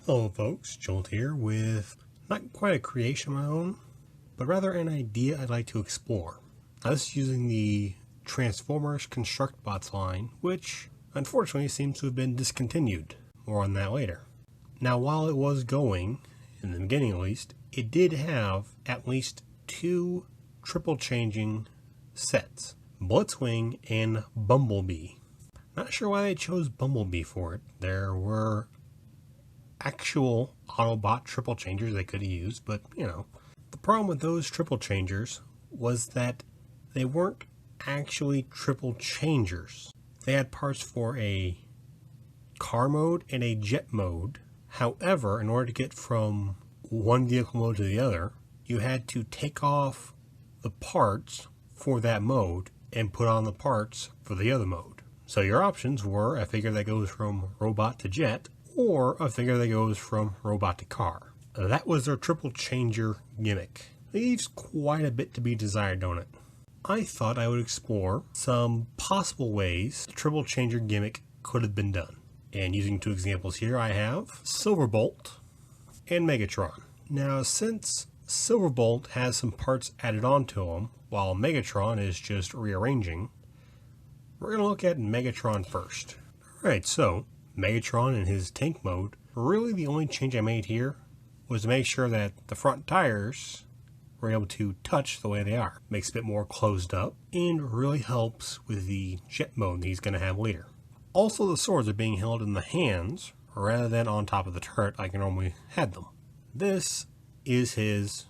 Hello folks, Jolt here with not quite a creation of my own, but rather an idea I'd like to explore. Now this is using the Transformers Construct bots line, which unfortunately seems to have been discontinued. More on that later. Now while it was going, in the beginning at least, it did have at least two triple changing sets, Blitzwing and Bumblebee. Not sure why they chose Bumblebee for it. There were actual Autobot triple changers they could have used, but you know. The problem with those triple changers was that they weren't actually triple changers. They had parts for a car mode and a jet mode. However, in order to get from one vehicle mode to the other, you had to take off the parts for that mode and put on the parts for the other mode. So your options were a figure that goes from robot to jet, or a figure that goes from robot to car. That was their triple changer gimmick. Leaves quite a bit to be desired, don't it? I thought I would explore some possible ways the triple changer gimmick could have been done. And using two examples here, I have Silverbolt and Megatron. Now, since Silverbolt has some parts added onto him, while Megatron is just rearranging, we're going to look at Megatron first. Alright, so Megatron in his tank mode, really the only change I made here was to make sure that the front tires were able to touch the way they are. Makes it a bit more closed up and really helps with the jet mode that he's going to have later. Also, the swords are being held in the hands rather than on top of the turret like I normally had them. This is his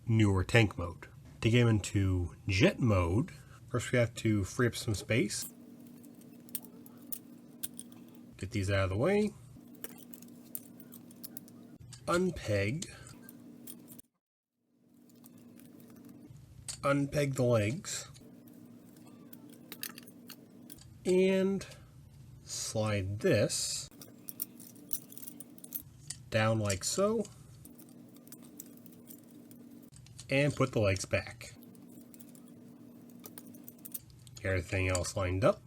newer tank mode. To get him into jet mode, first we have to free up some space. Get these out of the way. Unpeg the legs. And slide this down like so. And put the legs back. Get everything else lined up.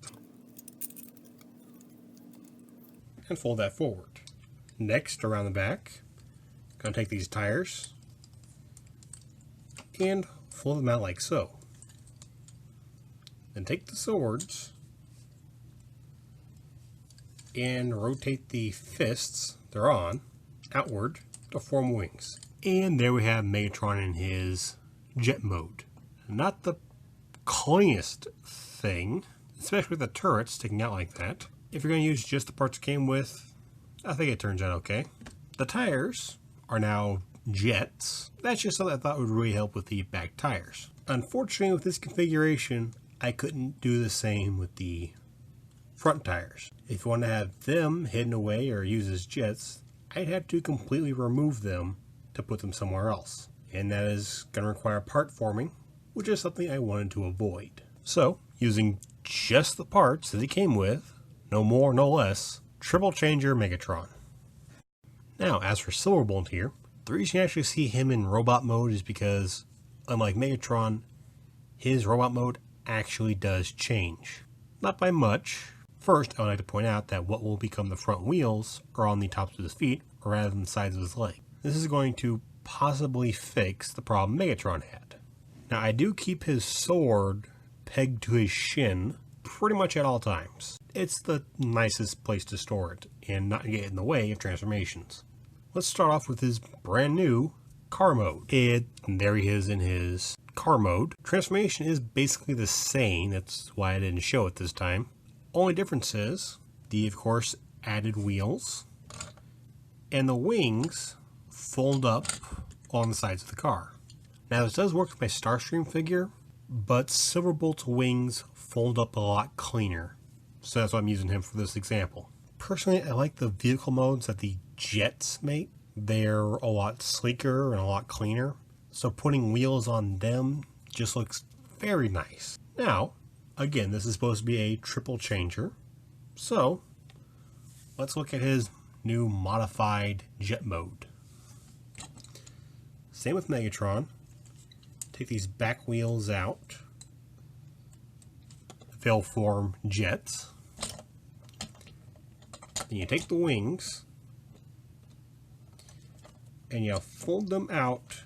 And fold that forward. Next, around the back, gonna take these tires and fold them out like so. Then take the swords and rotate the fists they're on outward to form wings. And there we have Megatron in his jet mode. Not the cleanest thing, especially with the turrets sticking out like that. If you're going to use just the parts it came with, I think it turns out okay. The tires are now jets. That's just something I thought would really help with the back tires. Unfortunately, with this configuration, I couldn't do the same with the front tires. If you want to have them hidden away or used as jets, I'd have to completely remove them to put them somewhere else. And that is going to require part forming, which is something I wanted to avoid. So, using just the parts that it came with, no more, no less, triple changer Megatron. Now, as for Silverbolt here, the reason you actually see him in robot mode is because, unlike Megatron, his robot mode actually does change. Not by much. First, I would like to point out that what will become the front wheels are on the tops of his feet rather than the sides of his leg. This is going to possibly fix the problem Megatron had. Now, I do keep his sword pegged to his shin pretty much at all times. It's the nicest place to store it and not get in the way of transformations. Let's start off with his brand new car mode. There he is in his car mode. Transformation is basically the same. That's why I didn't show it this time. Only difference is the, of course, added wheels and the wings fold up on the sides of the car. Now this does work with my Starscream figure, but Silverbolt's wings fold up a lot cleaner. So that's why I'm using him for this example. Personally, I like the vehicle modes that the jets make. They're a lot sleeker and a lot cleaner. So putting wheels on them just looks very nice. Now, again, this is supposed to be a triple changer. So, let's look at his new modified jet mode. Same with Megatron. Take these back wheels out. They'll form jets. Then you take the wings and you fold them out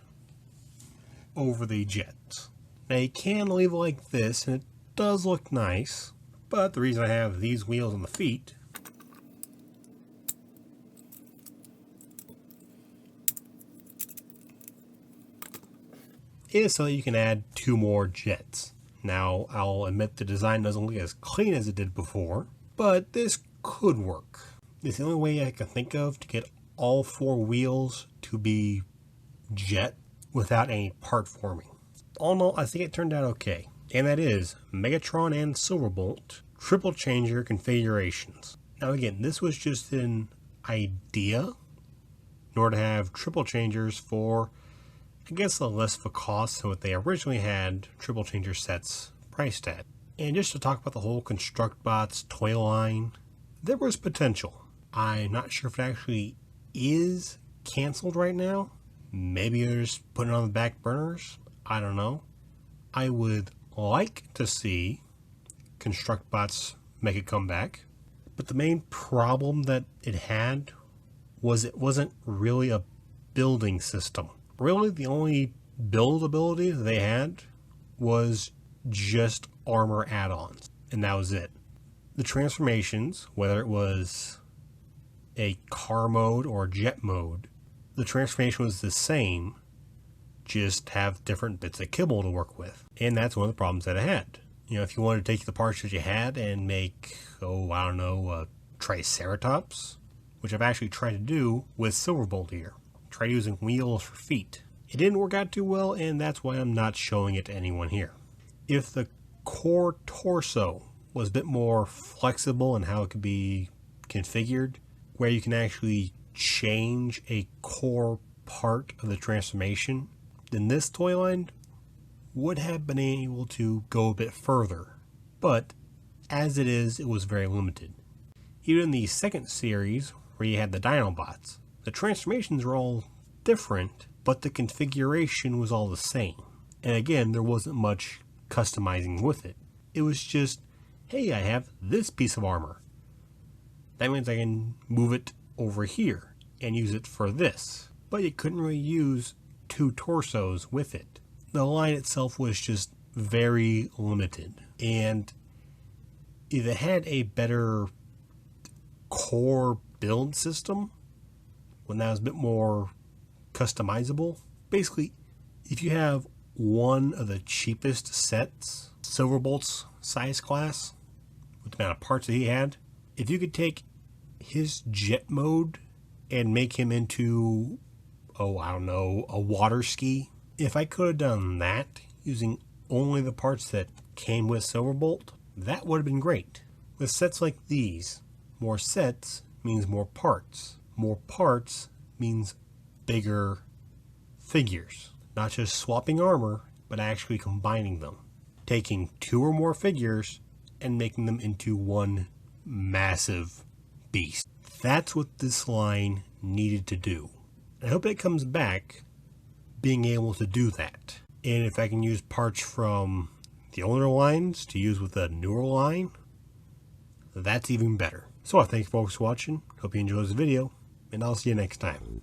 over the Jets. Now you can leave it like this, and it does look nice, but the reason I have these wheels on the feet is so that you can add 2 more Jets. Now, I'll admit the design doesn't look as clean as it did before, but this could work. It's the only way I can think of to get all 4 wheels to be jet without any part forming. All in all, I think it turned out okay. And that is Megatron and Silverbolt triple changer configurations. Now again, this was just an idea in order to have triple changers for, I guess, a less of a cost than what they originally had triple changer sets priced at. And just to talk about the whole Consruct Bots toy line, there was potential. I'm not sure if it actually is canceled right now. Maybe they're just putting it on the back burners. I don't know. I would like to see Consruct Bots make a comeback, but the main problem that it had was it wasn't really a building system. Really, the only build ability that they had was just armor add-ons, and that was it. The transformations, whether it was a car mode or jet mode, the transformation was the same, just have different bits of kibble to work with. And that's one of the problems that I had. You know, if you wanted to take the parts that you had and make, a Triceratops, which I've actually tried to do with Silverbolt here. Tried using wheels for feet. It didn't work out too well, and that's why I'm not showing it to anyone here. If the core torso was a bit more flexible in how it could be configured, where you can actually change a core part of the transformation, then this toy line would have been able to go a bit further. But as it is, it was very limited. Even in the second series, where you had the Dinobots, the transformations were all different, but the configuration was all the same. And again, there wasn't much customizing with it. It was just, hey, I have this piece of armor. That means I can move it over here and use it for this. But you couldn't really use 2 torsos with it. The line itself was just very limited. And if it had a better core build system, when that was a bit more customizable, basically, if you have one of the cheapest sets, Silverbolt's size class, with the amount of parts that he had, if you could take his jet mode and make him into, a water ski, if I could have done that using only the parts that came with Silverbolt, that would have been great. With sets like these, more sets means more parts. More parts means bigger figures. Not just swapping armor, but actually combining them. Taking 2 or more figures and making them into one massive beast. That's what this line needed to do. I hope it comes back being able to do that. And if I can use parts from the older lines to use with the newer line, that's even better. So I thank you folks for watching. Hope you enjoyed this video, and I'll see you next time.